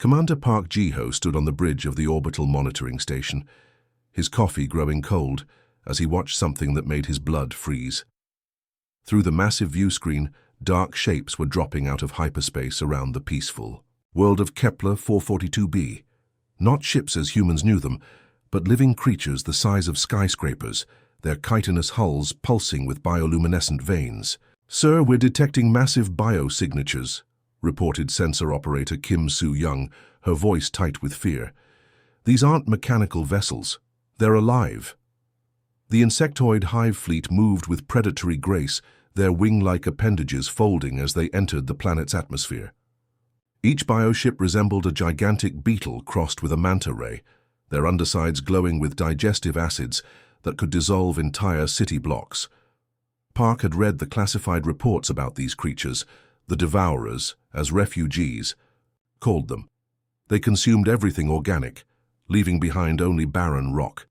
Commander Park Ji-ho stood on the bridge of the orbital monitoring station, his coffee growing cold as he watched something that made his blood freeze. Through the massive view screen, dark shapes were dropping out of hyperspace around the peaceful world of Kepler 442b. Not ships as humans knew them, but living creatures the size of skyscrapers, their chitinous hulls pulsing with bioluminescent veins. "Sir, we're detecting massive biosignatures," reported sensor operator Kim Soo-young, her voice tight with fear. "These aren't mechanical vessels. They're alive." The insectoid hive fleet moved with predatory grace, their wing-like appendages folding as they entered the planet's atmosphere. Each bioship resembled a gigantic beetle crossed with a manta ray, their undersides glowing with digestive acids that could dissolve entire city blocks. Park had read the classified reports about these creatures, the Devourers, as refugees, called them. They consumed everything organic, leaving behind only barren rock.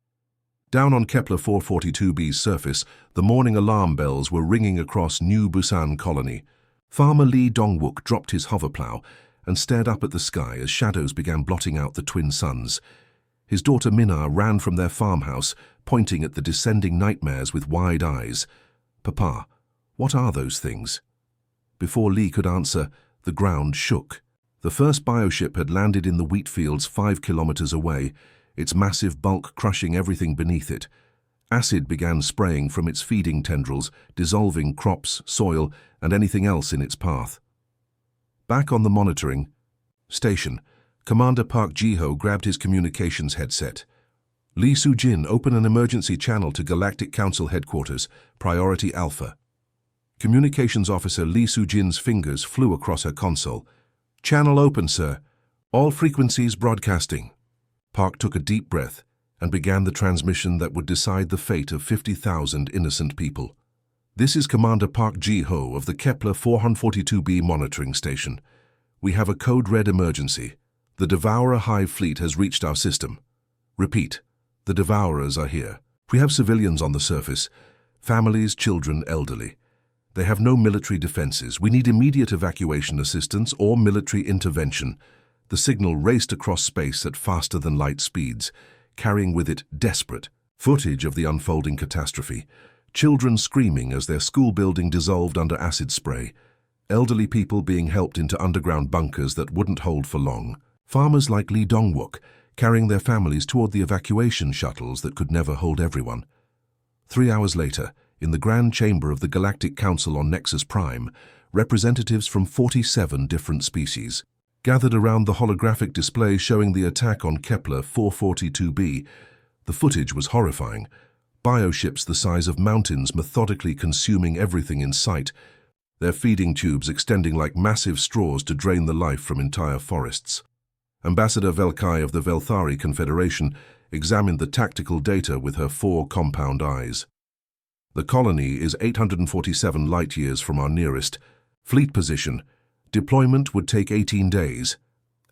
Down on Kepler 442b's surface, the morning alarm bells were ringing across New Busan Colony. Farmer Lee Dong-wook dropped his hoverplow and stared up at the sky as shadows began blotting out the twin suns. His daughter Minna ran from their farmhouse, pointing at the descending nightmares with wide eyes. "Papa, what are those things?" Before Lee could answer, the ground shook. The first bioship had landed in the wheat fields 5 kilometers away, its massive bulk crushing everything beneath it. Acid began spraying from its feeding tendrils, dissolving crops, soil, and anything else in its path. Back on the monitoring station, Commander Park Ji-ho grabbed his communications headset. "Lee Soo-jin, open an emergency channel to Galactic Council Headquarters, Priority Alpha." Communications Officer Lee Soo-jin's fingers flew across her console. "Channel open, sir. All frequencies broadcasting." Park took a deep breath and began the transmission that would decide the fate of 50,000 innocent people. "This is Commander Park Ji-ho of the Kepler 442b monitoring station. We have a code-red emergency. The Devourer Hive fleet has reached our system. Repeat, the Devourers are here. We have civilians on the surface, families, children, elderly. They have no military defenses. We need immediate evacuation assistance or military intervention." The signal raced across space at faster-than-light speeds, carrying with it desperate footage of the unfolding catastrophe. Children screaming as their school building dissolved under acid spray. Elderly people being helped into underground bunkers that wouldn't hold for long. Farmers like Lee Dong-wook carrying their families toward the evacuation shuttles that could never hold everyone. 3 hours later, in the Grand Chamber of the Galactic Council on Nexus Prime, representatives from 47 different species gathered around the holographic display showing the attack on Kepler 442b. The footage was horrifying. Bioships the size of mountains methodically consuming everything in sight, their feeding tubes extending like massive straws to drain the life from entire forests. Ambassador Velkai of the Velthari Confederation examined the tactical data with her 4 compound eyes. "The colony is 847 light-years from our nearest. Fleet position. Deployment would take 18 days.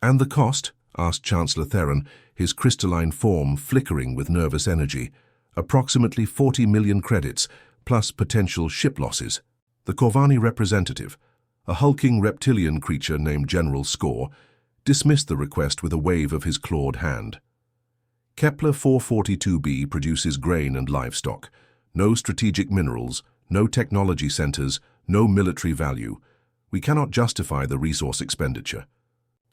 "And the cost?" asked Chancellor Theron, his crystalline form flickering with nervous energy. "Approximately 40 million credits, plus potential ship losses." The Corvani representative, a hulking reptilian creature named General Score, dismissed the request with a wave of his clawed hand. "Kepler 442b produces grain and livestock. No strategic minerals, no technology centers, no military value. We cannot justify the resource expenditure."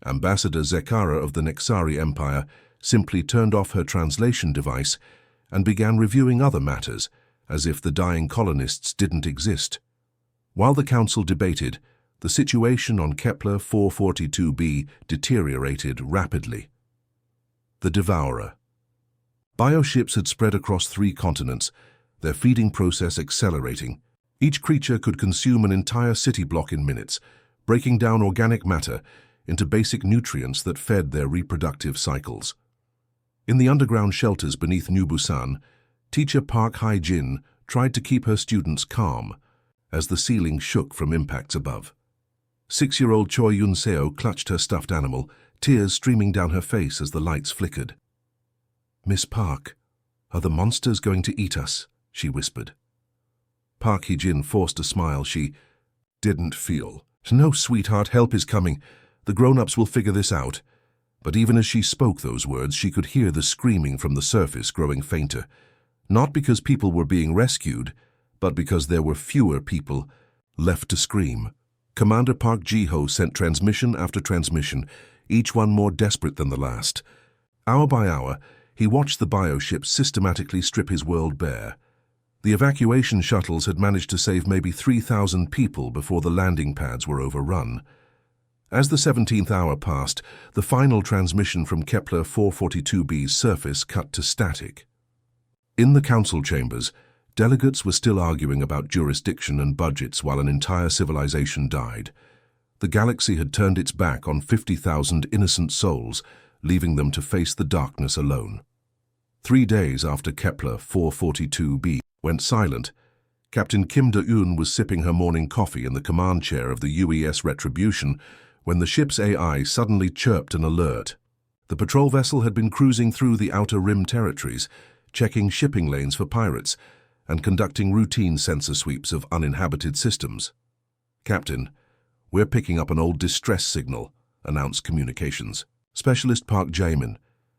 Ambassador Zekara of the Nexari Empire simply turned off her translation device and began reviewing other matters, as if the dying colonists didn't exist. While the council debated, the situation on Kepler 442b deteriorated rapidly. The Devourer. Bioships had spread across 3 continents, their feeding process accelerating. Each creature could consume an entire city block in minutes, breaking down organic matter into basic nutrients that fed their reproductive cycles. In the underground shelters beneath New Busan, teacher Park Hae-jin tried to keep her students calm as the ceiling shook from impacts above. 6-year-old Choi Yun-seo clutched her stuffed animal, tears streaming down her face as the lights flickered. "Miss Park, are the monsters going to eat us?" she whispered. Park Hee-jin forced a smile she didn't feel. "No, sweetheart, help is coming. The grown-ups will figure this out." But even as she spoke those words, she could hear the screaming from the surface growing fainter. Not because people were being rescued, but because there were fewer people left to scream. Commander Park Ji-ho sent transmission after transmission, each one more desperate than the last. Hour by hour, he watched the bioships systematically strip his world bare. The evacuation shuttles had managed to save maybe 3,000 people before the landing pads were overrun. As the 17th hour passed, the final transmission from Kepler 442b's surface cut to static. In the council chambers, delegates were still arguing about jurisdiction and budgets while an entire civilization died. The galaxy had turned its back on 50,000 innocent souls, leaving them to face the darkness alone. 3 days after Kepler 442b went silent, Captain Kim De-eun was sipping her morning coffee in the command chair of the UES Retribution when the ship's AI suddenly chirped an alert. The patrol vessel had been cruising through the Outer Rim territories, checking shipping lanes for pirates, and conducting routine sensor sweeps of uninhabited systems. "Captain, we're picking up an old distress signal," announced Communications Specialist Park Jamin,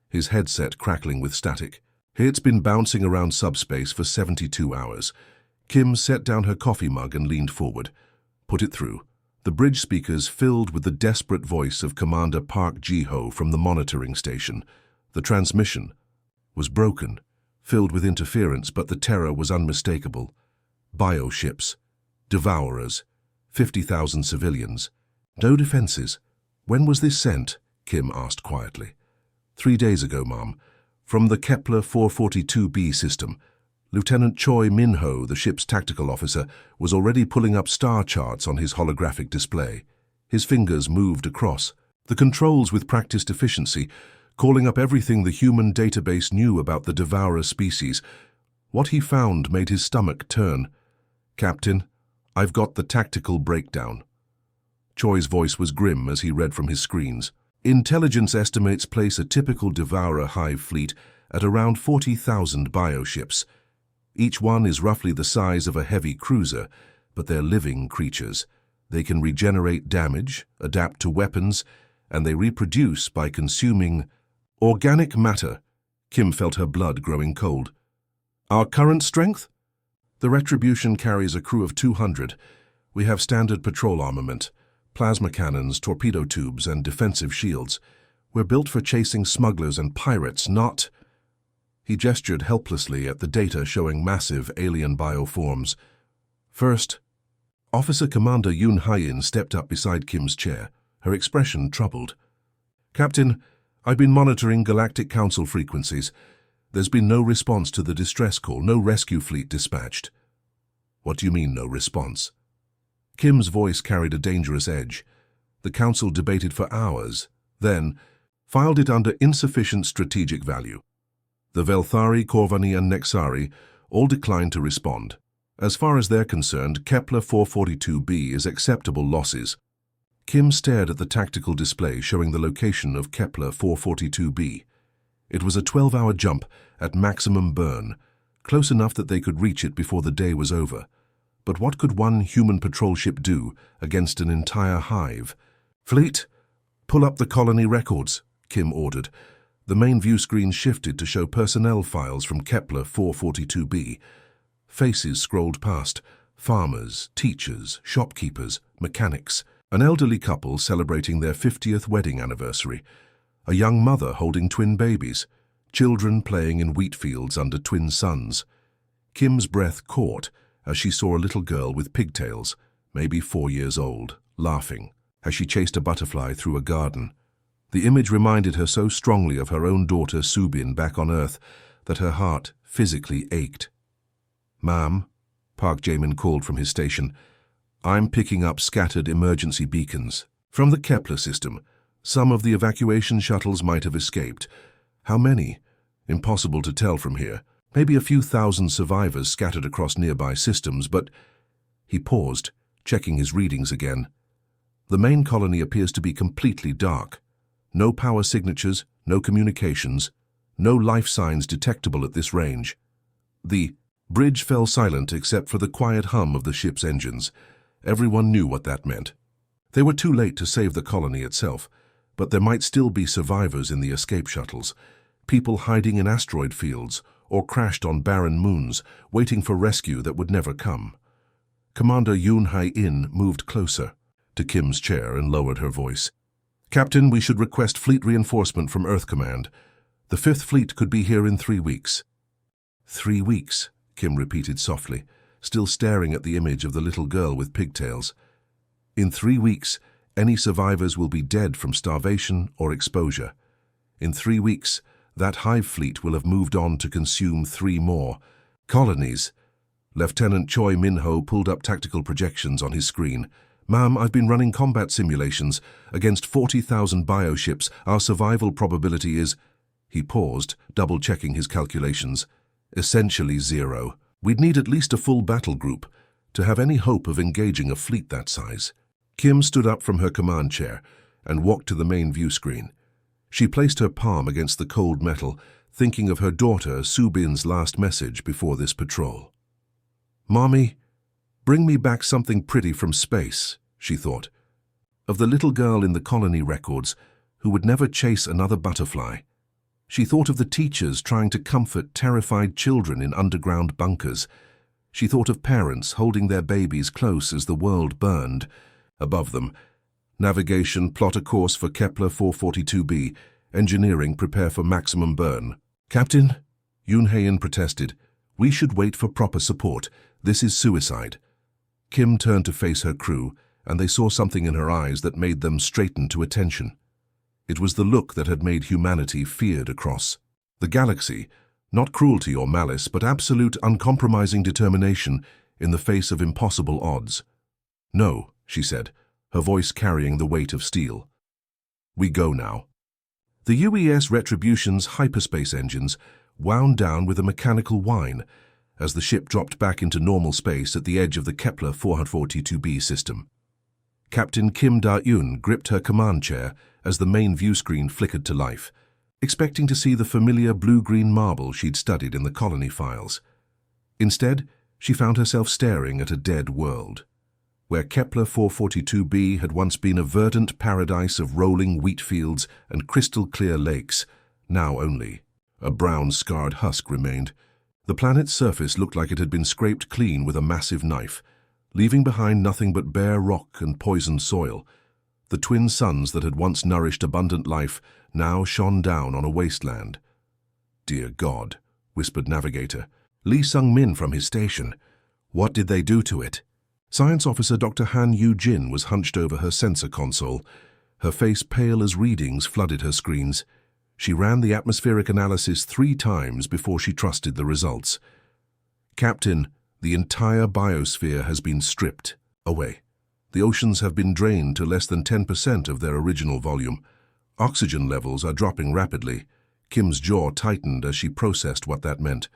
his headset crackling with static. "It's been bouncing around subspace for 72 hours. Kim set down her coffee mug and leaned forward. "Put it through." The bridge speakers filled with the desperate voice of Commander Park Ji-ho from the monitoring station. The transmission was broken, filled with interference, but the terror was unmistakable. Bioships, devourers, 50,000 civilians. "No defenses. When was this sent?" Kim asked quietly. 3 days ago, Mom. From the Kepler 442b system. Lieutenant Choi Min-ho, the ship's tactical officer, was already pulling up star charts on his holographic display. His fingers moved across the controls with practiced efficiency, calling up everything the human database knew about the devourer species. What he found made his stomach turn. "Captain, I've got the tactical breakdown." Choi's voice was grim as he read from his screens. "Intelligence estimates place a typical devourer hive fleet at around 40,000 bioships. Each one is roughly the size of a heavy cruiser, but they're living creatures. They can regenerate damage, adapt to weapons, and they reproduce by consuming organic matter." Kim felt her blood growing cold. "Our current strength?" "The Retribution carries a crew of 200. We have standard patrol armament, plasma cannons, torpedo tubes, and defensive shields. We're built for chasing smugglers and pirates, not—" He gestured helplessly at the data showing massive alien bioforms. "First," Officer Commander Yoon Hye-in stepped up beside Kim's chair, her expression troubled. "Captain, I've been monitoring Galactic Council frequencies. There's been no response to the distress call, no rescue fleet dispatched." "What do you mean, no response?" Kim's voice carried a dangerous edge. The Council debated for hours, then filed it under insufficient strategic value. The Velthari, Corvani, and Nexari all declined to respond. As far as they're concerned, Kepler 442b is acceptable losses. Kim stared at the tactical display showing the location of Kepler 442b. It was a 12-hour jump at maximum burn, close enough that they could reach it before the day was over. But what could one human patrol ship do against an entire hive? "Fleet, pull up the colony records," Kim ordered. The main view screen shifted to show personnel files from Kepler 442b. Faces scrolled past: farmers, teachers, shopkeepers, mechanics, an elderly couple celebrating their 50th wedding anniversary, a young mother holding twin babies, children playing in wheat fields under twin suns. Kim's breath caught as she saw a little girl with pigtails, maybe 4 years old, laughing as she chased a butterfly through a garden. The image reminded her so strongly of her own daughter Subin back on Earth that her heart physically ached. "Ma'am," Park Jamin called from his station, "I'm picking up scattered emergency beacons from the Kepler system. Some of the evacuation shuttles might have escaped. How many? Impossible to tell from here. Maybe a few thousand survivors scattered across nearby systems, but—" He paused, checking his readings again. "The main colony appears to be completely dark. No power signatures, no communications, no life signs detectable at this range." The bridge fell silent except for the quiet hum of the ship's engines. Everyone knew what that meant. They were too late to save the colony itself. but there might still be survivors in the escape shuttles, people hiding in asteroid fields or crashed on barren moons, waiting for rescue that would never come. Commander Yoon Hae-in moved closer to Kim's chair and lowered her voice. "Captain, we should request fleet reinforcement from Earth Command. The Fifth Fleet could be here in 3 weeks." 3 weeks, Kim repeated softly, still staring at the image of the little girl with pigtails. "In 3 weeks, any survivors will be dead from starvation or exposure. In 3 weeks, that hive fleet will have moved on to consume 3 more colonies." Lieutenant Choi Min-ho pulled up tactical projections on his screen. "Ma'am, I've been running combat simulations. Against 40,000 bioships, our survival probability is—" He paused, double-checking his calculations. "Essentially 0. We'd need at least a full battle group to have any hope of engaging a fleet that size." Kim stood up from her command chair and walked to the main view screen. She placed her palm against the cold metal, thinking of her daughter Subin's last message before this patrol. "Mommy, bring me back something pretty from space," she thought. Of the little girl in the colony records who would never chase another butterfly. She thought of the teachers trying to comfort terrified children in underground bunkers. She thought of parents holding their babies close as the world burned. Above them, navigation, plot a course for Kepler 442b. Engineering, prepare for maximum burn. "Captain," Yoon Hae-in protested, "we should wait for proper support. This is suicide." Kim turned to face her crew, and they saw something in her eyes that made them straighten to attention. It was the look that had made humanity feared across the galaxy, not cruelty or malice, but absolute, uncompromising determination in the face of impossible odds. "No," she said, her voice carrying the weight of steel. "We go now." The UES Retribution's hyperspace engines wound down with a mechanical whine as the ship dropped back into normal space at the edge of the Kepler 442b system. Captain Kim Da-eun gripped her command chair as the main view screen flickered to life, expecting to see the familiar blue-green marble she'd studied in the colony files. Instead, she found herself staring at a dead world. Where Kepler 442b had once been a verdant paradise of rolling wheat fields and crystal-clear lakes, now only a brown, scarred husk remained. The planet's surface looked like it had been scraped clean with a massive knife, leaving behind nothing but bare rock and poisoned soil. The twin suns that had once nourished abundant life now shone down on a wasteland. "Dear God," whispered Navigator. "Lee Sung-min from his station. What did they do to it?" Science Officer Dr. Han Yu-jin was hunched over her sensor console, her face pale as readings flooded her screens. She ran the atmospheric analysis 3 times before she trusted the results. "Captain, the entire biosphere has been stripped away. The oceans have been drained to less than 10% of their original volume. Oxygen levels are dropping rapidly." Kim's jaw tightened as she processed what that meant.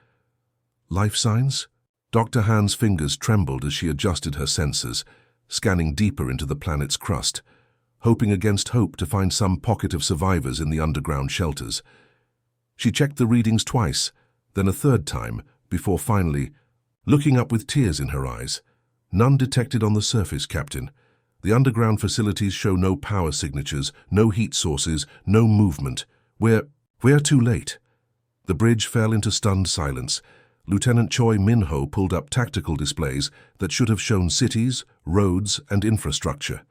"Life signs?" Dr. Han's fingers trembled as she adjusted her sensors, scanning deeper into the planet's crust, hoping against hope to find some pocket of survivors in the underground shelters. She checked the readings twice, then a 3rd time, before finally looking up with tears in her eyes. "None detected on the surface, Captain. The underground facilities show no power signatures, no heat sources, no movement. We're too late." The bridge fell into stunned silence. Lieutenant Choi Min-ho pulled up tactical displays that should have shown cities, roads, and infrastructure.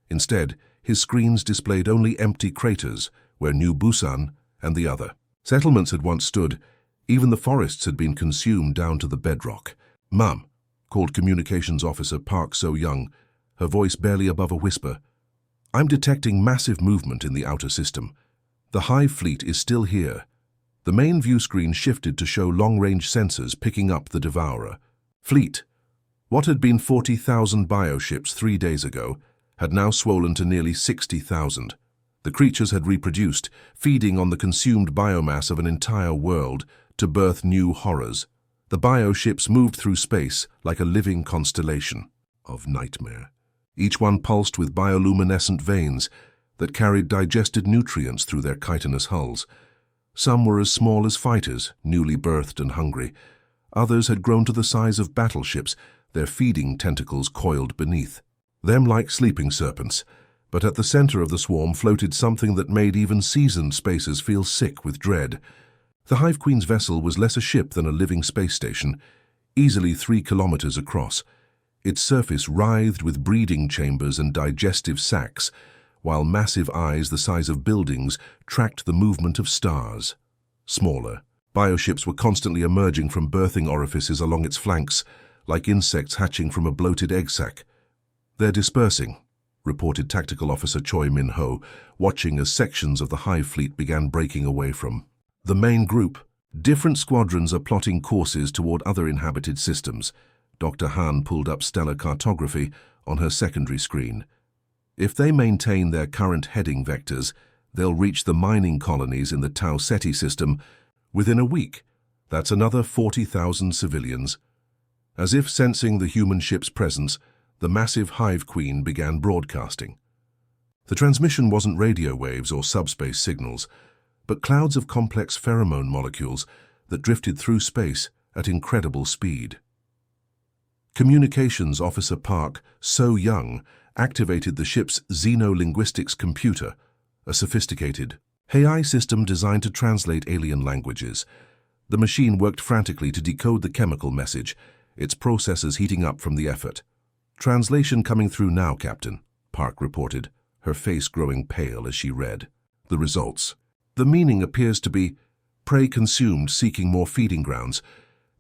Instead, his screens displayed only empty craters where New Busan and the other settlements had once stood. Even the forests had been consumed down to the bedrock. "Ma'am," called Communications Officer Park So-young, her voice barely above a whisper, "I'm detecting massive movement in the outer system. The Hive fleet is still here." The main view screen shifted to show long-range sensors picking up the Devourer. Fleet. What had been 40,000 bioships 3 days ago had now swollen to nearly 60,000. The creatures had reproduced, feeding on the consumed biomass of an entire world to birth new horrors. The bioships moved through space like a living constellation of nightmare. Each one pulsed with bioluminescent veins that carried digested nutrients through their chitinous hulls. Some were as small as fighters, newly birthed and hungry. Others had grown to the size of battleships, their feeding tentacles coiled beneath. Them like sleeping serpents, But at the center of the swarm floated something that made even seasoned spacers feel sick with dread. The Hive Queen's vessel was less a ship than a living space station, easily 3 kilometers across. Its surface writhed with breeding chambers and digestive sacs, while massive eyes the size of buildings tracked the movement of stars. Smaller, bioships were constantly emerging from birthing orifices along its flanks, like insects hatching from a bloated egg sac. "They're dispersing," reported Tactical Officer Choi Min-ho, watching as sections of the Hive fleet began breaking away from the main group. "Different squadrons are plotting courses toward other inhabited systems." Dr. Han pulled up stellar cartography on her secondary screen. "If they maintain their current heading vectors, they'll reach the mining colonies in the Tau Ceti system within a week. That's another 40,000 civilians." As if sensing the human ship's presence, the massive Hive Queen began broadcasting. The transmission wasn't radio waves or subspace signals, but clouds of complex pheromone molecules that drifted through space at incredible speed. Communications Officer Park, So Young, activated the ship's xenolinguistics computer, a sophisticated AI system designed to translate alien languages. The machine worked frantically to decode the chemical message, its processors heating up from the effort. "Translation coming through now, Captain," Park reported, her face growing pale as she read the results. "The meaning appears to be prey consumed seeking more feeding grounds,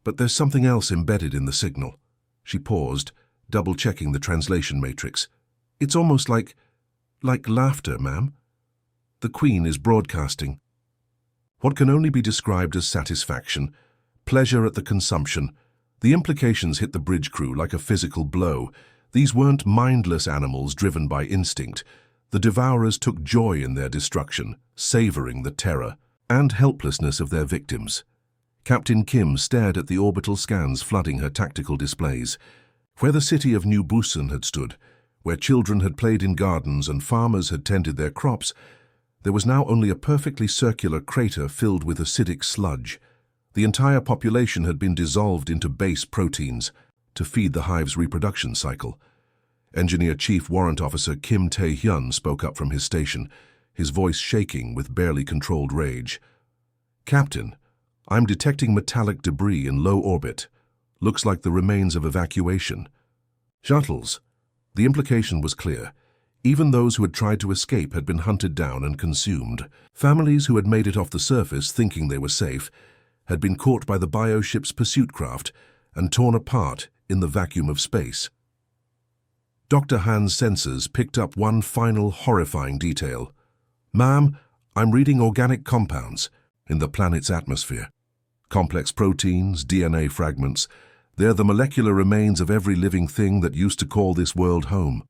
but there's something else embedded in the signal." She paused, double-checking the translation matrix. "It's almost like laughter, ma'am. The Queen is broadcasting what can only be described as satisfaction, pleasure at the consumption." The implications hit the bridge crew like a physical blow. These weren't mindless animals driven by instinct. The devourers took joy in their destruction, savoring the terror and helplessness of their victims. Captain Kim stared at the orbital scans flooding her tactical displays. Where the city of New Busan had stood, where children had played in gardens and farmers had tended their crops, there was now only a perfectly circular crater filled with acidic sludge. The entire population had been dissolved into base proteins to feed the hive's reproduction cycle. Engineer Chief Warrant Officer Kim Tae-hyun spoke up from his station, his voice shaking with barely controlled rage. "Captain, I'm detecting metallic debris in low orbit. Looks like the remains of evacuation." Shuttles. The implication was clear. Even those who had tried to escape had been hunted down and consumed. Families who had made it off the surface thinking they were safe had been caught by the bioship's pursuit craft and torn apart in the vacuum of space. Dr. Han's sensors picked up one final horrifying detail. "Ma'am, I'm reading organic compounds in the planet's atmosphere. Complex proteins, DNA fragments. They're the molecular remains of every living thing that used to call this world home."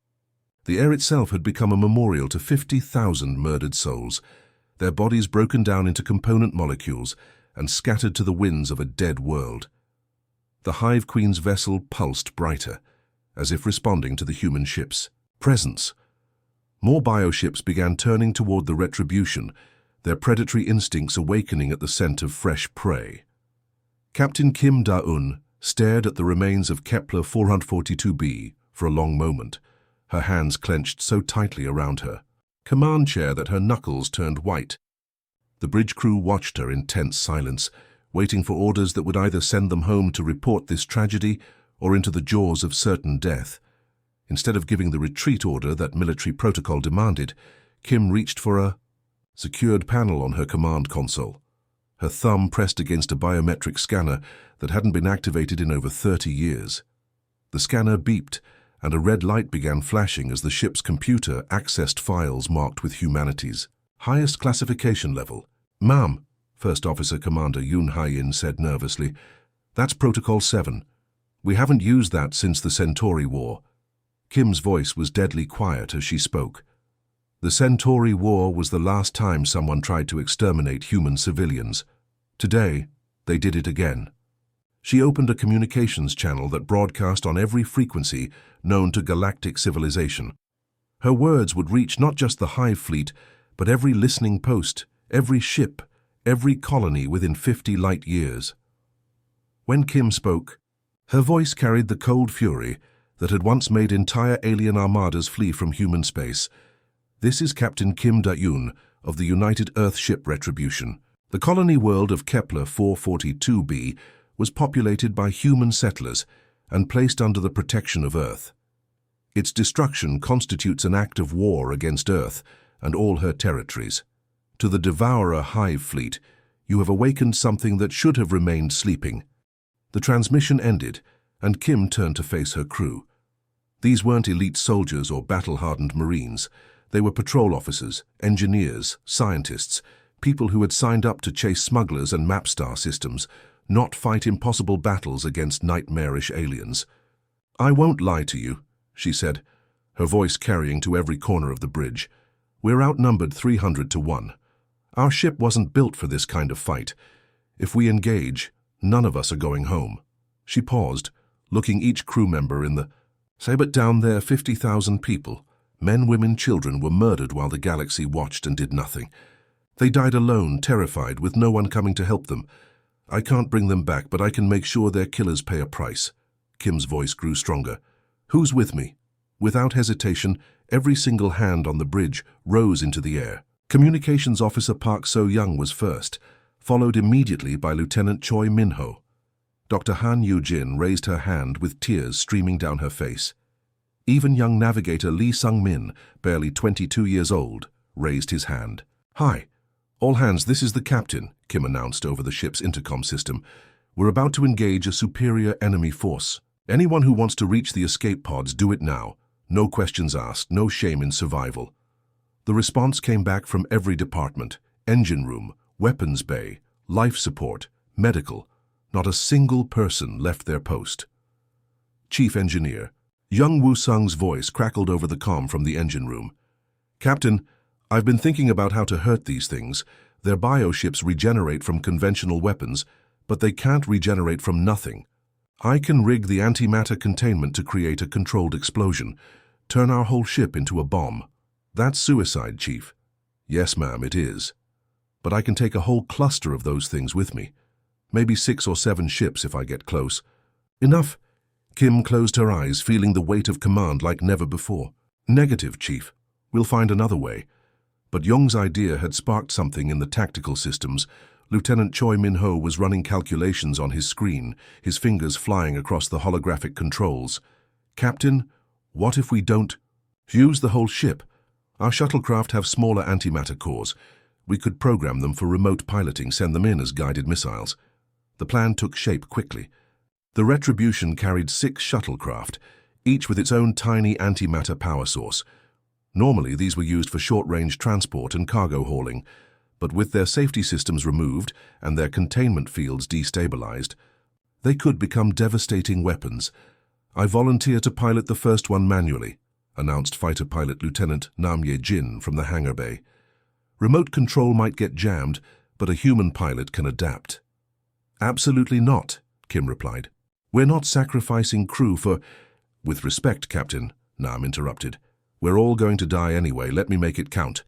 The air itself had become a memorial to 50,000 murdered souls, their bodies broken down into component molecules and scattered to the winds of a dead world. The Hive Queen's vessel pulsed brighter, as if responding to the human ship's presence. More bioships began turning toward the retribution, their predatory instincts awakening at the scent of fresh prey. Captain Kim Da-eun stared at the remains of Kepler 442b for a long moment, her hands clenched so tightly around her command chair that her knuckles turned white. The bridge crew watched her in tense silence, waiting for orders that would either send them home to report this tragedy or into the jaws of certain death. Instead of giving the retreat order that military protocol demanded, Kim reached for a secured panel on her command console, her thumb pressed against a biometric scanner that hadn't been activated in over 30 years. The scanner beeped, and a red light began flashing as the ship's computer accessed files marked with humanity's highest classification level. "Ma'am," First Officer Commander Yoon Hae-in said nervously, "that's Protocol 7. We haven't used that since the Centauri War." Kim's voice was deadly quiet as she spoke. "The Centauri War was the last time someone tried to exterminate human civilians. Today, they did it again." She opened a communications channel that broadcast on every frequency known to galactic civilization. Her words would reach not just the Hive fleet, but every listening post, every ship, every colony within 50 light years. When Kim spoke, her voice carried the cold fury that had once made entire alien armadas flee from human space, This is Captain Kim Da-yoon of the United Earth Ship Retribution. The colony world of Kepler 442b was populated by human settlers and placed under the protection of Earth. Its destruction constitutes an act of war against Earth and all her territories. To the Devourer Hive Fleet, you have awakened something that should have remained sleeping. The transmission ended, and Kim turned to face her crew. These weren't elite soldiers or battle-hardened Marines. They were patrol officers, engineers, scientists, people who had signed up to chase smugglers and map-star systems, not fight impossible battles against nightmarish aliens. "I won't lie to you," she said, her voice carrying to every corner of the bridge. "We're outnumbered 300 to 1. Our ship wasn't built for this kind of fight. If we engage, none of us are going home." She paused, looking each crew member in the "Say, but down there 50,000 people, men, women, children, were murdered while the galaxy watched and did nothing. They died alone, terrified, with no one coming to help them. I can't bring them back, but I can make sure their killers pay a price." Kim's voice grew stronger. "Who's with me?" Without hesitation, every single hand on the bridge rose into the air. Communications Officer Park So-young was first, followed immediately by Lieutenant Choi Min-ho. Dr. Han Yu-jin raised her hand with tears streaming down her face. Even young navigator Lee Sung-min, barely 22 years old, raised his hand. "Hi. All hands, this is the captain," Kim announced over the ship's intercom system. "We're about to engage a superior enemy force. Anyone who wants to reach the escape pods, do it now. No questions asked, no shame in survival." The response came back from every department: engine room, weapons bay, life support, medical. Not a single person left their post. Chief Engineer Young Woo-sung's voice crackled over the comm from the engine room. "Captain, I've been thinking about how to hurt these things. Their bioships regenerate from conventional weapons, but they can't regenerate from nothing. I can rig the antimatter containment to create a controlled explosion, turn our whole ship into a bomb. That's suicide, Chief." "Yes, ma'am, it is. But I can take a whole cluster of those things with me. Maybe 6 or 7 ships if I get close." "Enough." Kim closed her eyes, feeling the weight of command like never before. "Negative, Chief. We'll find another way." But Young's idea had sparked something in the tactical systems. Lieutenant Choi Min-ho was running calculations on his screen, his fingers flying across the holographic controls. "Captain, what if we don't use the whole ship? Our shuttlecraft have smaller antimatter cores. We could program them for remote piloting, send them in as guided missiles." The plan took shape quickly. The Retribution carried 6 shuttlecraft, each with its own tiny antimatter power source. Normally, these were used for short-range transport and cargo hauling, but with their safety systems removed and their containment fields destabilized, they could become devastating weapons. "I volunteer to pilot the first one manually," announced fighter pilot Lieutenant Nam Ye-jin from the hangar bay. "Remote control might get jammed, but a human pilot can adapt." "Absolutely not," Kim replied. "We're not sacrificing crew for—" "With respect, Captain," Nam interrupted. "We're all going to die anyway, let me make it count."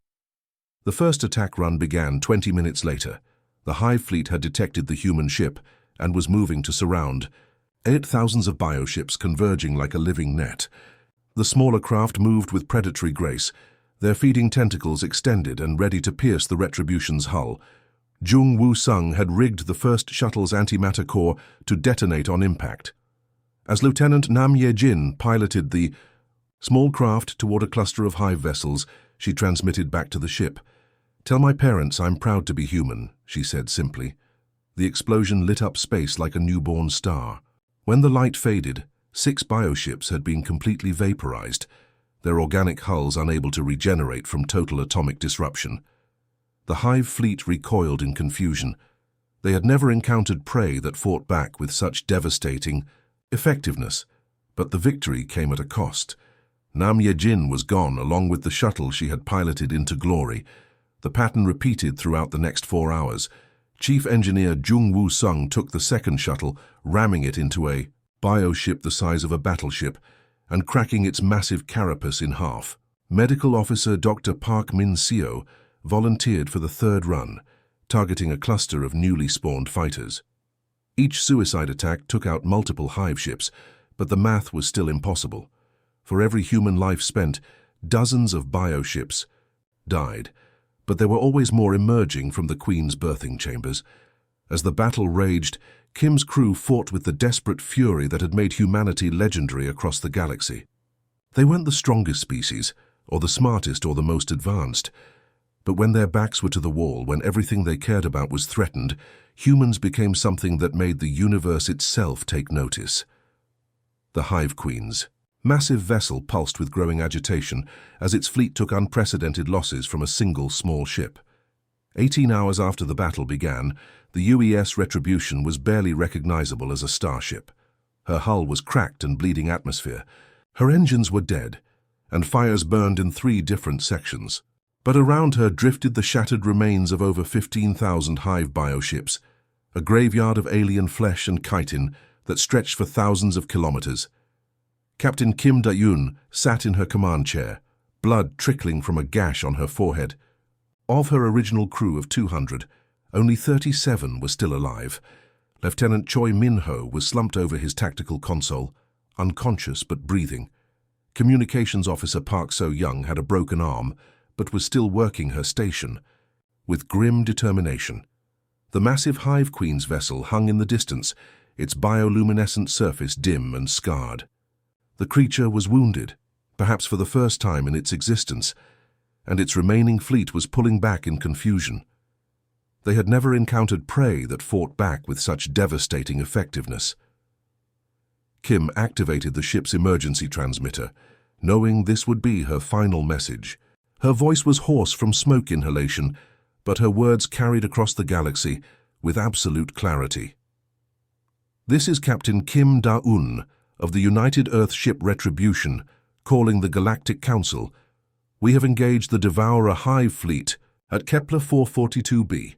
The first attack run began 20 minutes later. The Hive fleet had detected the human ship and was moving to surround. 8,000 of bioships converging like a living net. The smaller craft moved with predatory grace, their feeding tentacles extended and ready to pierce the Retribution's hull. Jung Woo-sung had rigged the first shuttle's antimatter core to detonate on impact. As Lieutenant Nam Ye-jin piloted the small craft toward a cluster of Hive vessels, she transmitted back to the ship. "Tell my parents I'm proud to be human," she said simply. The explosion lit up space like a newborn star. When the light faded, 6 bioships had been completely vaporized, their organic hulls unable to regenerate from total atomic disruption. The Hive fleet recoiled in confusion. They had never encountered prey that fought back with such devastating effectiveness, but the victory came at a cost. Nam Ye-jin was gone, along with the shuttle she had piloted into glory. The pattern repeated throughout the next 4 hours. Chief Engineer Jung Woo-sung took the second shuttle, ramming it into a bioship the size of a battleship and cracking its massive carapace in half. Medical Officer Dr. Park Min-seo volunteered for the third run, targeting a cluster of newly spawned fighters. Each suicide attack took out multiple Hive ships, but the math was still impossible. For every human life spent, dozens of bioships, died, but there were always more emerging from the Queen's birthing chambers. As the battle raged, Kim's crew fought with the desperate fury that had made humanity legendary across the galaxy. They weren't the strongest species, or the smartest or the most advanced, but when their backs were to the wall, when everything they cared about was threatened, humans became something that made the universe itself take notice. The Hive Queens. Massive vessel pulsed with growing agitation as its fleet took unprecedented losses from a single small ship. 18 hours after the battle began, the UES Retribution was barely recognizable as a starship. Her hull was cracked and bleeding atmosphere. Her engines were dead, and fires burned in 3 different sections. But around her drifted the shattered remains of over 15,000 Hive bioships, a graveyard of alien flesh and chitin that stretched for thousands of kilometers. Captain Kim Da-yoon sat in her command chair, blood trickling from a gash on her forehead. Of her original crew of 200, only 37 were still alive. Lieutenant Choi Min-ho was slumped over his tactical console, unconscious but breathing. Communications Officer Park So-young had a broken arm, but was still working her station, with grim determination. The massive Hive Queen's vessel hung in the distance, its bioluminescent surface dim and scarred. The creature was wounded, perhaps for the first time in its existence, and its remaining fleet was pulling back in confusion. They had never encountered prey that fought back with such devastating effectiveness. Kim activated the ship's emergency transmitter, knowing this would be her final message. Her voice was hoarse from smoke inhalation, but her words carried across the galaxy with absolute clarity. This is Captain Kim Da-eun of the United Earth ship Retribution, calling the Galactic Council. We have engaged the Devourer Hive fleet at Kepler 442b.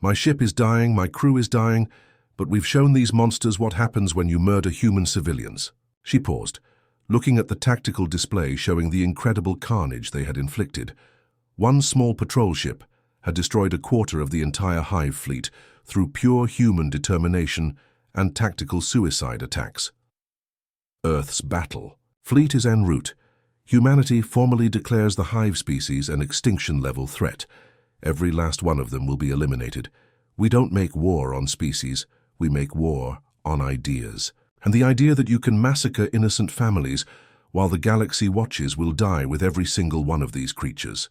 My ship is dying, my crew is dying, but we've shown these monsters what happens when you murder human civilians. She paused, looking at the tactical display showing the incredible carnage they had inflicted. One small patrol ship had destroyed a quarter of the entire Hive fleet through pure human determination and tactical suicide attacks. Earth's battle. Fleet is en route. Humanity formally declares the Hive species an extinction-level threat. Every last one of them will be eliminated. We don't make war on species, we make war on ideas. And the idea that you can massacre innocent families while the galaxy watches will die with every single one of these creatures.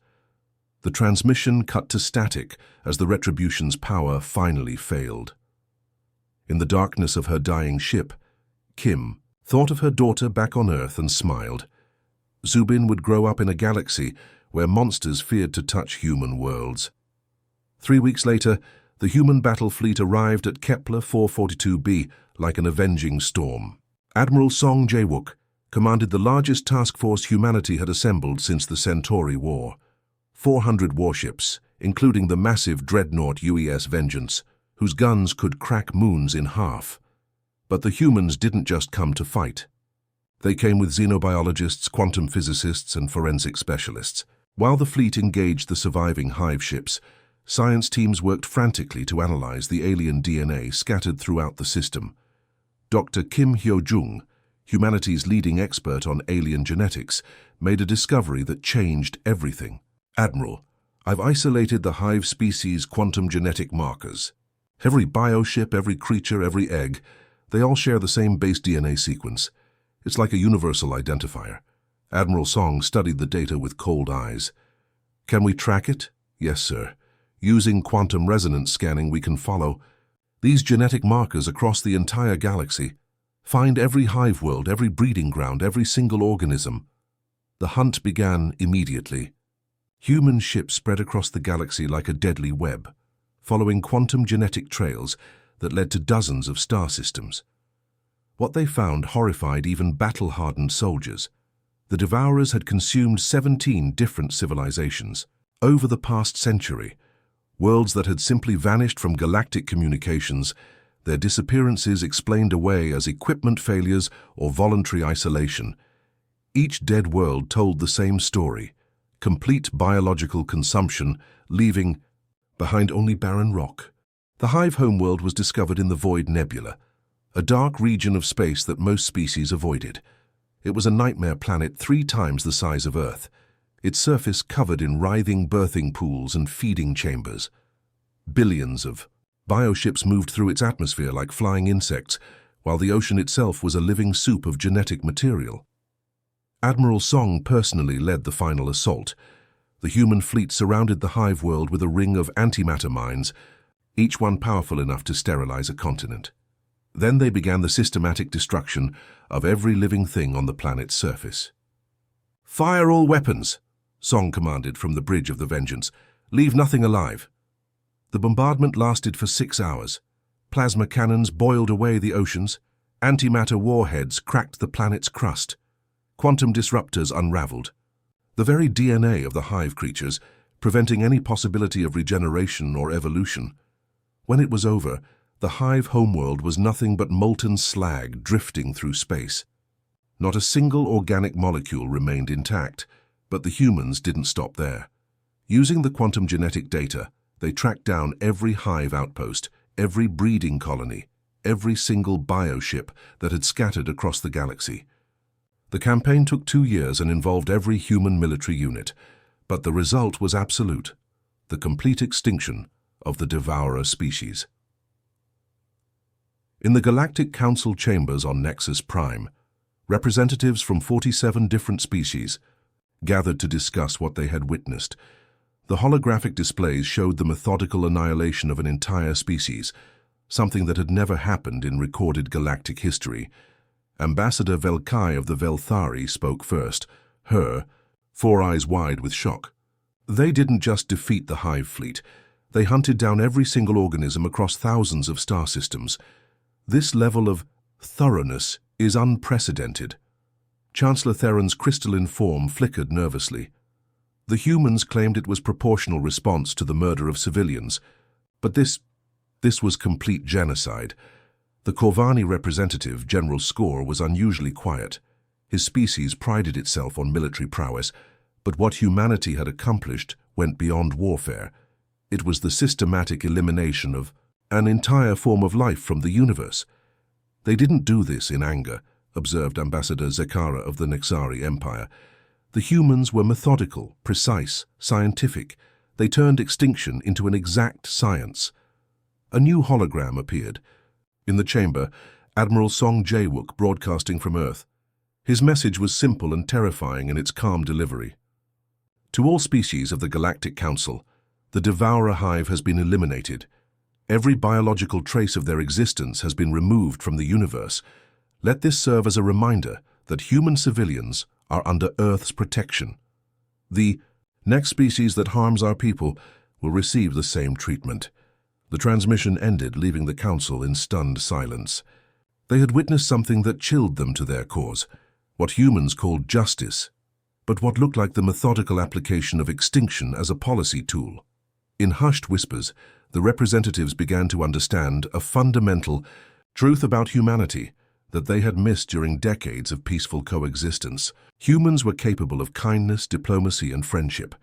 The transmission cut to static as the Retribution's power finally failed. In the darkness of her dying ship, Kim thought of her daughter back on Earth and smiled. Zubin would grow up in a galaxy where monsters feared to touch human worlds. 3 weeks later, the human battle fleet arrived at Kepler 442b like an avenging storm. Admiral Song Jae-wook commanded the largest task force humanity had assembled since the Centauri War. 400 warships, including the massive dreadnought UES Vengeance, whose guns could crack moons in half. But the humans didn't just come to fight. They came with xenobiologists, quantum physicists, and forensic specialists. While the fleet engaged the surviving Hive ships, science teams worked frantically to analyze the alien DNA scattered throughout the system. Dr. Kim Hyo-jung, humanity's leading expert on alien genetics, made a discovery that changed everything. Admiral, I've isolated the Hive species' quantum genetic markers. Every bioship, every creature, every egg, they all share the same base DNA sequence. It's like a universal identifier. Admiral Song studied the data with cold eyes. Can we track it? Yes, sir. Using quantum resonance scanning, we can follow these genetic markers across the entire galaxy. Find every hive world, every breeding ground, every single organism. The hunt began immediately. Human ships spread across the galaxy like a deadly web, following quantum genetic trails that led to dozens of star systems. What they found horrified even battle-hardened soldiers. The Devourers had consumed 17 different civilizations over the past century, worlds that had simply vanished from galactic communications, their disappearances explained away as equipment failures or voluntary isolation. Each dead world told the same story: complete biological consumption, leaving behind only barren rock. The Hive homeworld was discovered in the Void Nebula, a dark region of space that most species avoided. It was a nightmare planet 3 times the size of Earth. its surface covered in writhing birthing pools and feeding chambers. Billions of bioships moved through its atmosphere like flying insects, while the ocean itself was a living soup of genetic material. Admiral Song personally led the final assault. The human fleet surrounded the hive world with a ring of antimatter mines, each one powerful enough to sterilize a continent. Then they began the systematic destruction of every living thing on the planet's surface. "Fire all weapons," Song commanded from the bridge of the Vengeance. "Leave nothing alive." The bombardment lasted for 6 hours. Plasma cannons boiled away the oceans. Antimatter warheads cracked the planet's crust. Quantum disruptors unraveled. The very DNA of the hive creatures, preventing any possibility of regeneration or evolution. When it was over, the hive homeworld was nothing but molten slag drifting through space. Not a single organic molecule remained intact, but the humans didn't stop there. Using the quantum genetic data, they tracked down every hive outpost, every breeding colony, every single bioship that had scattered across the galaxy. The campaign took 2 years and involved every human military unit, but the result was absolute: the complete extinction of the devourer species. In the Galactic Council chambers on Nexus Prime, representatives from 47 different species gathered to discuss what they had witnessed. The holographic displays showed the methodical annihilation of an entire species, something that had never happened in recorded galactic history. Ambassador Velkai of the Velthari spoke first, her 4 eyes wide with shock. They didn't just defeat the hive fleet, they hunted down every single organism across thousands of star systems. This level of thoroughness is unprecedented. Chancellor Theron's crystalline form flickered nervously. The humans claimed it was proportional response to the murder of civilians, but this was complete genocide. The Corvani representative, General Score, was unusually quiet. His species prided itself on military prowess, but what humanity had accomplished went beyond warfare. It was the systematic elimination of an entire form of life from the universe. They didn't do this in anger, observed Ambassador Zekara of the Nexari Empire. The humans were methodical, precise, scientific. They turned extinction into an exact science. A new hologram appeared. In the chamber, Admiral Song Jae-wook broadcasting from Earth. His message was simple and terrifying in its calm delivery. To all species of the Galactic Council, the devourer hive has been eliminated. Every biological trace of their existence has been removed from the universe. Let this serve as a reminder that human civilians are under Earth's protection. The next species that harms our people will receive the same treatment. The transmission ended, leaving the Council in stunned silence. They had witnessed something that chilled them to their cause, what humans called justice, but what looked like the methodical application of extinction as a policy tool. In hushed whispers, the representatives began to understand a fundamental truth about humanity that they had missed during decades of peaceful coexistence. Humans were capable of kindness, diplomacy, and friendship.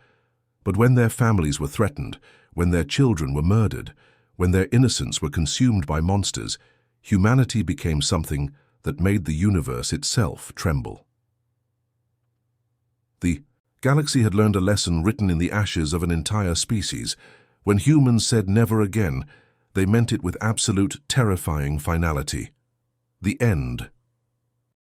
But when their families were threatened, when their children were murdered, when their innocents were consumed by monsters, humanity became something that made the universe itself tremble. The galaxy had learned a lesson written in the ashes of an entire species. When humans said never again, they meant it with absolute, terrifying finality. The end